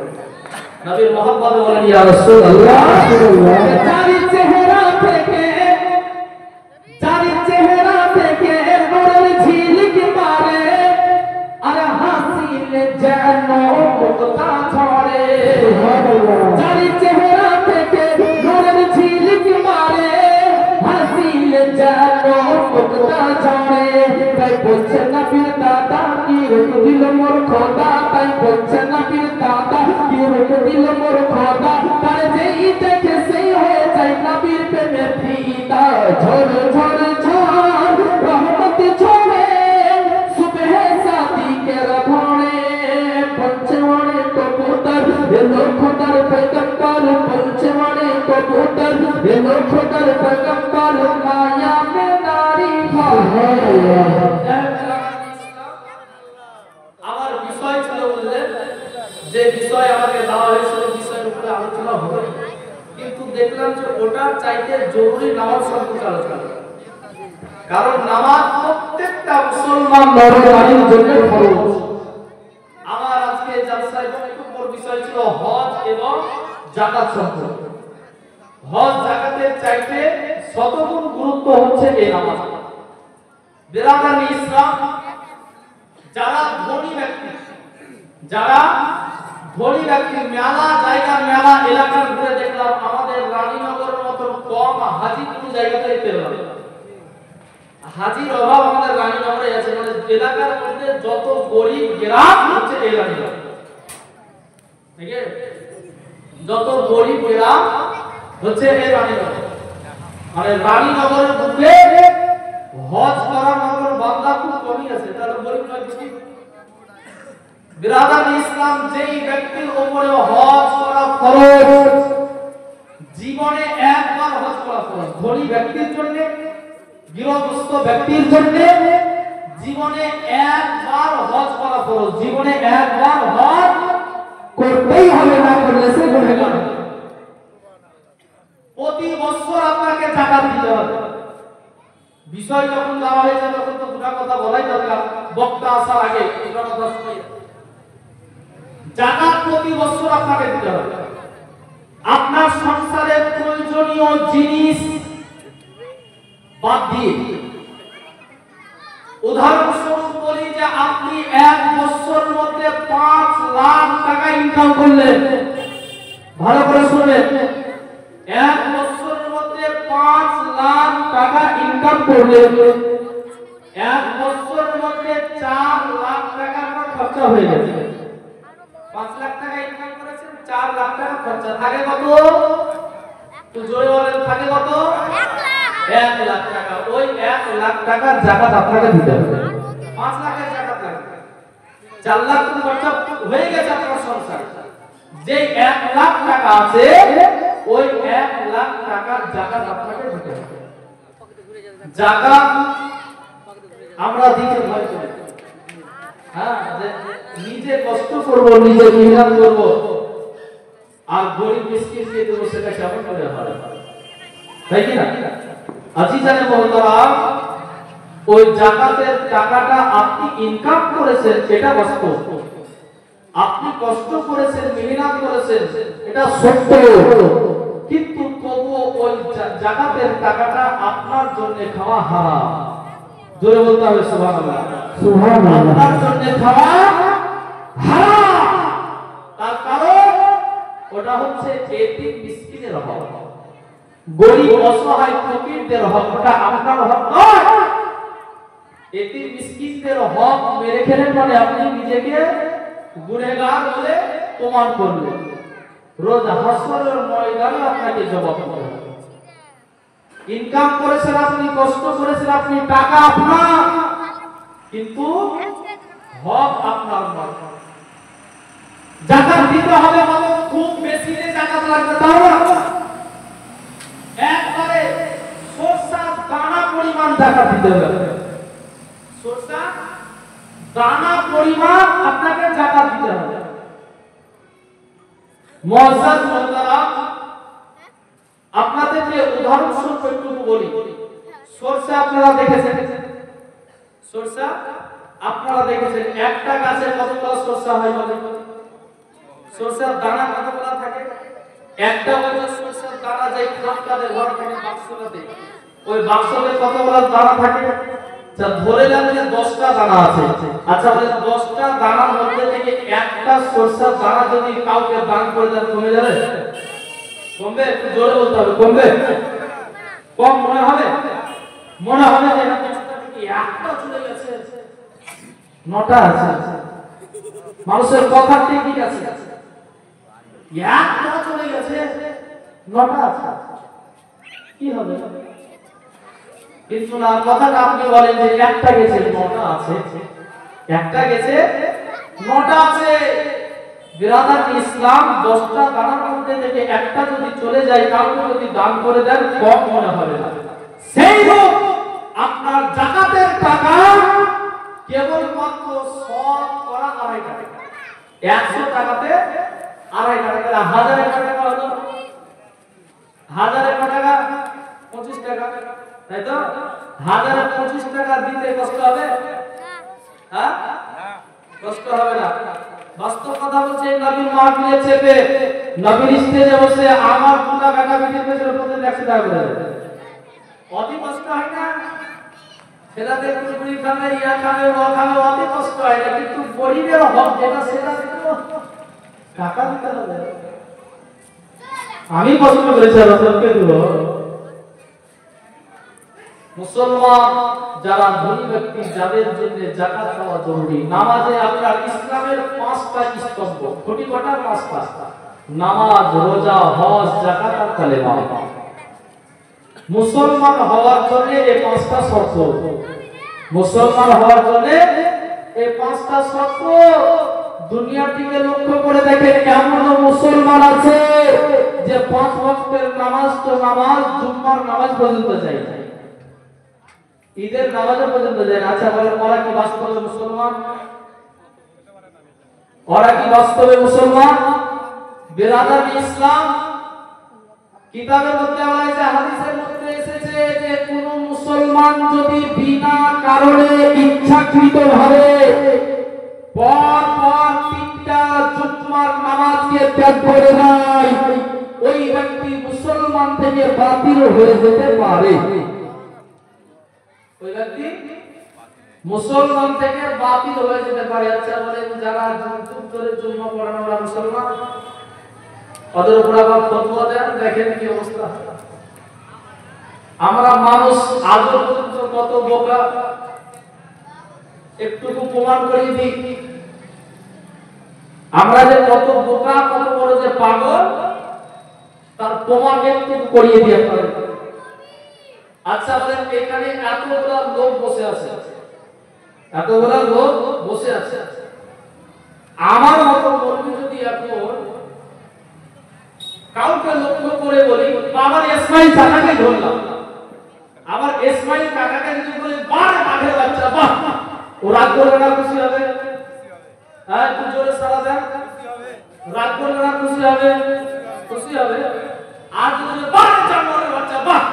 নবীর মহব্বতে বলেন ইয়া রাসূলুল্লাহ, রাসূলুল্লাহ। চারি চেহারা থেকে, চারি চেহারা থেকে নূরের ঝিলিক মারে, আর হাসিলে যেন মুক্তা ঝরে। সুবহানাল্লাহ। চারি চেহারা থেকে নূরের ঝিলিক মারে, হাসিলে যেন মুক্তা ঝরে। তাই বলছে নবীর দাদা কি রূপ দিল মোর খোদা, তাই বলছে নবীর দাদা কি রূপ দিল মোর খোদা, তার যেই দেখে সেই হয়ে যায় নবীর প্রেমে ফিদা। ঝড় ঝড় ঝড় রহমত ঝরে, সুবহে সাদিকের ভোরে। পঞ্চে মরে কবুতর এলো খোদার পয়গম্বর, ওটার চাইতে জরুরি নামাজ সম্পর্কে আলোচনা করা। কারণ নামাজ প্রত্যেকটা মুসলমান নর-নারীর জন্য ফরজ। আমার আজকে জালসায় একটু বড় বিষয় ছিল হজ এবং যাকাত সম্পর্কে। হজ যাকাতের চাইতে শতগুণ গুরুত্ব হচ্ছে এই নামাজ। বিরাদার ইসলাম, যারা ধনী ব্যক্তি মেলা জায়গা মেলা এলাকা ঘুরে দেখলাম, আমাদের রানীনগরের মতন কম হাজি কোনো জায়গাতে পেলাম না। হাজির অভাব আমাদের রানীনগরে আছে, মানে এলাকার মধ্যে যত গরিব গ্রাম হচ্ছে এই রানীনগর, ঠিক আছে? যত গরিব গ্রাম হচ্ছে এই রানীনগর, মানে রানীনগরের মধ্যে হজ করার মতন বান্দা খুব কমই আছে, তাহলে গরিব নয় বেশি। বিরাদার ইসলাম, যেই ব্যক্তির উপরে হজ করা ফরজ, জীবনে একবার হজ করা ফরজ, ধনী ব্যক্তির জন্য, গৃহস্থ ব্যক্তির জন্য জীবনে একবার হজ করা ফরজ, জীবনে একবার হজ করতেই হবে, না করলে সে গুনাহগার। প্রতি বছর আপনাকে যাকাত দিতে হবে। বিষয় যখন দেওয়া হয়েছে তখন তো দুটো কথা বলাই দরকার, বক্তা আসার আগে দুটো কথা শুনিয়ে। যাকাত প্রতি বছর আপনাকে দিতে হবে। আপনার সংসারের প্রয়োজনীয় জিনিস বাদ দিয়ে, উদাহরণস্বরূপ বলি যে আপনি এক বছরের মধ্যে 5 লাখ টাকা ইনকাম করলেন, ভালো করে শুনবেন, এক বছরের মধ্যে 5 লাখ টাকা ইনকাম করলেন, এক বছরের মধ্যে 4 লাখ টাকা খরচা হয়ে গেছে। 5 লাখ টাকা ইনকাম করেছেন, 4 লাখ টাকা খরচা, থাকে কত? তো জোরে বলেন, থাকে কত? 1 লাখ টাকা। ওই 1 লাখ টাকার যাকাত আপনাকে দিতে হবে। 5 লাখের যাকাত লাগবে, 4 লাখ তো খরচা হয়ে গেছে আপনার সংসার। যে 1 লাখ টাকা আছে, ওই 1 লাখ টাকার যাকাত আপনাকে দিতে হবে। যাকাত আমরা দিতে ভয় করি, হ্যাঁ, যে নিজে কষ্ট করব, নিজে মেহনত করব, আর গরিব মিসকিনকে দেব, সেটা কেমন করে হয়? তাই কি না? আজিজানে মুহতারাম, ওই যাকাতের টাকাটা আপনি ইনকাম করেছেন, এটা বাস্তব। আপনি কষ্ট করেছেন, মেহনত করেছেন, এটা সত্য, কিন্তু তবুও ওই যাকাতের টাকাটা আপনার জন্য খাওয়া হারাম। জোরে বলতে হবে সুবহানাল্লাহ, সুবহানাল্লাহ। আপনার জন্য খাওয়া হারাম, তার কারণ ওটা হচ্ছে এতিম মিসকিনের হক, গরিব অসহায় ফকিরদের হক, ওটা আপনার হক নয়। এতিম মিসকিনদের হক মেরে খেলেন মানে আপনি নিজেকে গুনাহগার বলে প্রমাণ করলেন। রোজ হাসরের ময়দানে আপনাকে জবাব দিতে হবে। ইনকাম করেছেন আপনি, কষ্ট করেছেন আপনি, টাকা আপনার, কিন্তু হক আপনার নয়। যাকাত দিতে হবে মানে খুব বেশি যে যাকাত লাগবে তাও না, একবারে সরষার দানা পরিমাণ যাকাত দিতে হবে। সরষার দানা পরিমাণ আপনাকে যাকাত দিতে হবে। মুআজ্জাজ মুহতারাম, আপনাদেরকে উদাহরণস্বরূপ একটু বলি। সরষা আপনারা দেখেছেন, সরষা আপনারা দেখেছেন, একটা গাছে কতগুলো সরষা হয় বলেন? সরষার দানা কতগুলো থাকে? একটা বড় সরষার দানা যেই খাপটাতে ঘর থাকে বাক্সটাতে, ওই বাক্সতে কতগুলো দানা থাকে? যা ধরে নেন যে 10টা দানা আছে। আচ্ছা বলেন, 10টা দানার মধ্যে থেকে একটা সরষার দানা যদি কাউকে দান করে দেন, কমে যাবে? কমবে? একটু জোরে বলতে হবে, কমবে? কম মনে হবে? মনে হবে যে 10টা থেকে একটা চলে গেছে, 9টা আছে। মানুষের কথা ঠিক আছে, একটা চলে গেছে, 9টা আছে, কি হবে? কিন্তু না, কথাটা আপনি বলেন যে একটা গেছে, 9টা আছে, একটা গেছে, 9টা আছে। বিরাদার ইসলাম, 10টা দানার মধ্যে থেকে একটা যদি চলে যায়, কাউকে যদি দান করে দেন, কম মনে হবে না। সেই রূপ আপনার যাকাতের টাকা কেবলমাত্র শতকরা 2.5 টাকা, 100 টাকাতে 2.5 টাকা, 1000 টাকা হলো হাজারে কত টাকা? 25 টাকা, তাই তো? হাজারে 25 টাকা দিতে কষ্ট হবে? হ্যাঁ, কষ্ট হবে না। বাস্তব কথা বলছে, নবীর মাহফিলে চেপে নবীর স্টেজে বসে আমার পুরা বেটা বেটির পেছনে প্রতিদিন 100 টাকা করে দেবে, অতি কষ্ট হয় না? ছেলেদের কুড়ি খাবে, ইয়া খাবে, ও খাবে, অতি কষ্ট হয় না। কিন্তু গরিবের হক যেটা, সেটা তো টাকা দিতে হবে। আমি কষ্ট করেছি, রসুলকে দেব। মুসলমান যারা ধনী ব্যক্তি, যাদের জন্য যাকাত দেওয়া জরুরি। নামাজে আপনার ইসলামের 5টা স্তম্ভ, কোটি কটা? 5টা। নামাজ, রোজা, হজ, যাকাত আর কালেমা। মুসলমান হওয়ার জন্য এই 5টা শর্ত। মুসলমান হওয়ার জন্য এই 5টা শর্ত। দুনিয়ার দিকে লক্ষ্য করে দেখেন, এমন মুসলমান আছে যে 5 ওয়াক্তের নামাজ তো নামাজ, জুম্মার নামাজ পর্যন্ত যায় না, ঈদের নামাজ পর্যন্ত যায় না। আচ্ছা বলেন, ওরা কি বাস্তবে মুসলমান? ওরা কি বাস্তবে মুসলমান? বিরাদার ইসলাম কিতাবের মধ্যে বলা হয়েছে, হাদিসের মধ্যে এসেছে যে কোন মুসলমান যদি বিনা কারণে ইচ্ছাকৃতভাবে পর পর 3টা জুম্মার নামাজকে ত্যাগ করে দেয়, ওই ব্যক্তি মুসলমান থেকে বাতিল হয়ে যেতে পারে। ওই ব্যক্তি মুসলমান থেকে বাতিল হয়ে যেতে পারে। আচ্ছা বলেন, যারা যুগ ধরে জুম্মা পড়ানো ওরা মুসলমান? ওদের উপর আবার ফতোয়া দেন, দেখেন কি অবস্থা। আমরা মানুষ আজ পর্যন্ত কত বোকা, একটুকু প্রমাণ করিয়ে দিই। আমরা যে কত বোকা, কত বড় যে পাগল, তার প্রমাণ একটু করিয়ে দিই আপনাদের। আচ্ছা বলেন, এখানে এতগুলা লোক বসে আছে, এতগুলা লোক বসে আছে, আমার মতো বলবি যদি এখন কাউকে লক্ষ্য করে বলি, আমার ইসমাইল কাকাকে ধরলাম, আমার ইসমাইল কাকাকে যদি বলি বাহ বাঘের বাচ্চা, বাহ, ও রাগ করবে না? খুশি হবে? হ্যাঁ, একটু জোরে সারা দেন। রাগ করবে না? খুশি হবে? খুশি হবে। আর যদি বাহ জানোয়ারের বাচ্চা, বাহ,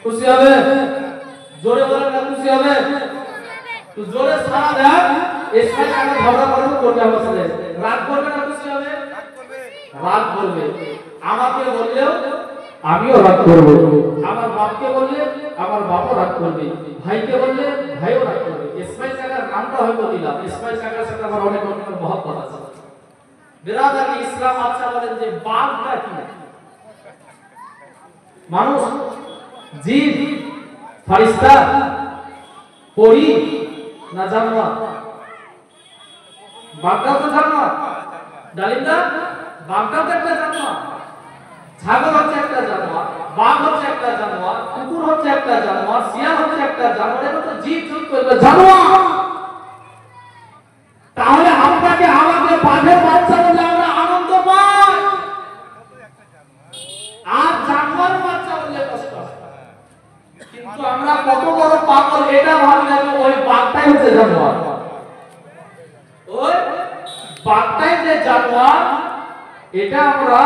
খুশি হবে? জোরে বলেন না, খুশি হবে? তো জোরে সারা দেন। ইসমাইল কাকা ঝগড়া করবে আমার সাথে, রাগ করবে না? খুশি হবে? রাগ করবে। আমাকে বললেও আমিও রাগ করব, আমার বাপকে বললে আমার বাপও রাগ করবে, ভাইকে বললে ভাইও রাগ করবে। ইসমাইল কাকার নামটা হয়তো দিলাম, ইসমাইল কাকার সাথে আমার অনেক রকমের মহব্বত আছে। বিরাদার ইসলাম। আচ্ছা বলেন যে বাঘটা কি? মানুষ, জিন, ফেরেশতা, পরী না জানোয়ার? বাঘটা তো জানোয়ার, ডালিমদা, বাঘটা তো একটা জানোয়ার, ছাগল হচ্ছে একটা জানোয়ার, বাঘ হচ্ছে একটা জানোয়ার, কুকুর হচ্ছে একটা জানোয়ার, শিয়াল হচ্ছে একটা জানোয়ার, এটা তো জীব জানোয়ার। তাহলে আপনাকে আমাকে বাঘের বাচ্চা বলে আমরা আনন্দ পাই, আর জানোয়ার বাচ্চা বললে কষ্ট হয়। কিন্তু আমরা কত বড় পাগল, এটা ভাবি না যে ওই বাঘটাই হচ্ছে জানোয়ার, ওই বাঘটাই যে জানোয়ার, এটা আমরা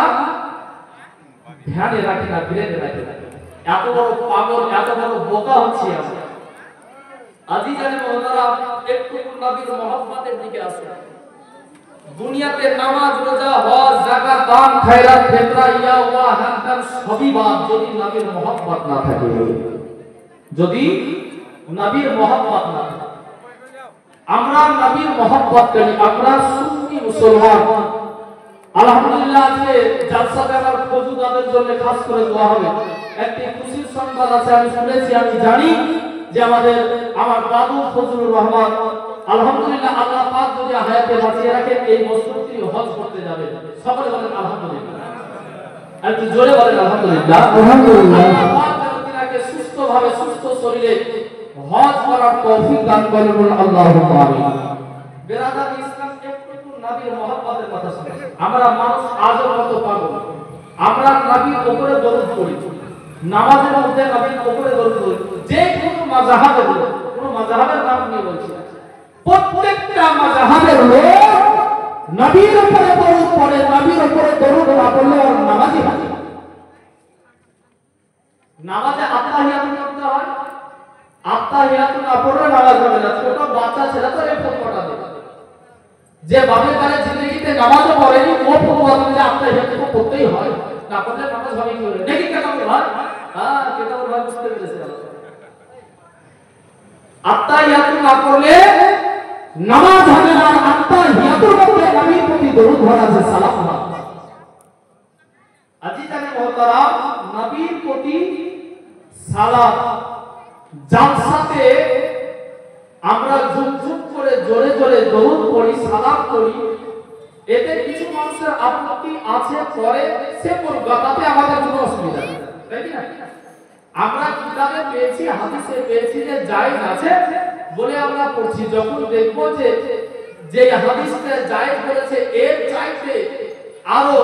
ধ্যানে রাখি না, বিরেতে রাখি না। এত বড় পাগল, এত বড় বোকা হচ্ছে আমরা। আজি জানে মহতারা, একটু নবীর মহব্বতের দিকে আসুন। দুনিয়াতে নামাজ, রোজা, হজ, যাকাত, দান, খায়রাত, ফিতরা, ইয়া ওয়া হামদান সবই বাদ, যদি নবীর মহব্বত না থাকে, যদি নবীর মহব্বত না থাকে। আমরা নবীর মহব্বত করি, আমরা সুন্নি মুসলমান। আলহামদুলিল্লাহ, আজকে জালসাতে আমার ফজুদাদের জন্য খাস করে দোয়া হবে। একটি খুশির সংবাদ আছে, আমি শুনেছি, আমি জানি যে আমার দাদু ফজলুর রহমান, আলহামদুলিল্লাহ, আল্লাহ পাক যদি হায়াতে বাঁচিয়ে রাখে, এই বছর তিনি হজ করতে যাবে। সকলে বলেন আলহামদুলিল্লাহ, একটু জোরে বলেন আলহামদুলিল্লাহ। আলহামদুলিল্লাহ, আল্লাহ পাক যেন তিনাকে সুস্থভাবে, সুস্থ শরীরে হজ করার তৌফিক দান করেন, বলেন আল্লাহুম্মা আমিন। বিরাদার ইসলাম, একটু নবীর মহব্বতের কথা শুনুন। আমরা মানুষ আজও কত পাগল, আমরা নবীর উপরে দরুদ পড়ি, নামাজের মধ্যে নবীর উপরে দরুদ পড়ি। যে কোনো মাযহাবের লোক, কোনো মাযহাবের নাম নিয়ে বলছি, প্রত্যেকটা মাযহাবের লোক নবীর উপরে দরুদ পড়ে, নবীর উপরে দরুদ না পড়লে আর নামাজই হয় না। নামাজে আত্তাহিয়াতু করতে হয়, আত্তাহিয়াতু না পড়লে নামাজ হবে না। ছোট বাচ্চা ছেলে তো এই ফতোয়াটা দেয়, যে বাপের কাছে জিন্দগিতে নামাজও পড়েনি ও ফতোয়া দেয় যে আত্তাহিয়াতু পড়তেই হয়, না পড়লে নামাজ হবে কি করে? দেখি কেন ভাই, হ্যাঁ কেতাব ভাই বুঝতে পেরেছে। আত্তাহিয়াতু না পড়লে নামাজ হবে না। আত্তাহিয়াতুর মধ্যে নবীর প্রতি দরুদ ভরা আছে, সালাম ভরা। আজিজানে মুহতারাম, নবীর প্রতি সালাম জালসাতে আমরা ঝুম ঝুম করে জোরে জোরে দরুদ পড়ি, সালাম করি, এতে কিছু মানুষের আপত্তি আছে, পরে সে পড়বে, তাতে আমাদের কোনো অসুবিধা নেই, তাই কি না? আমরা কিতাবে পেয়েছি, হাদিসে পেয়েছি যে জায়েজ আছে বলে আমরা পড়ছি। যখন দেখবো যে যে হাদিসটা জায়েজ বলেছে এর চাইতে আরো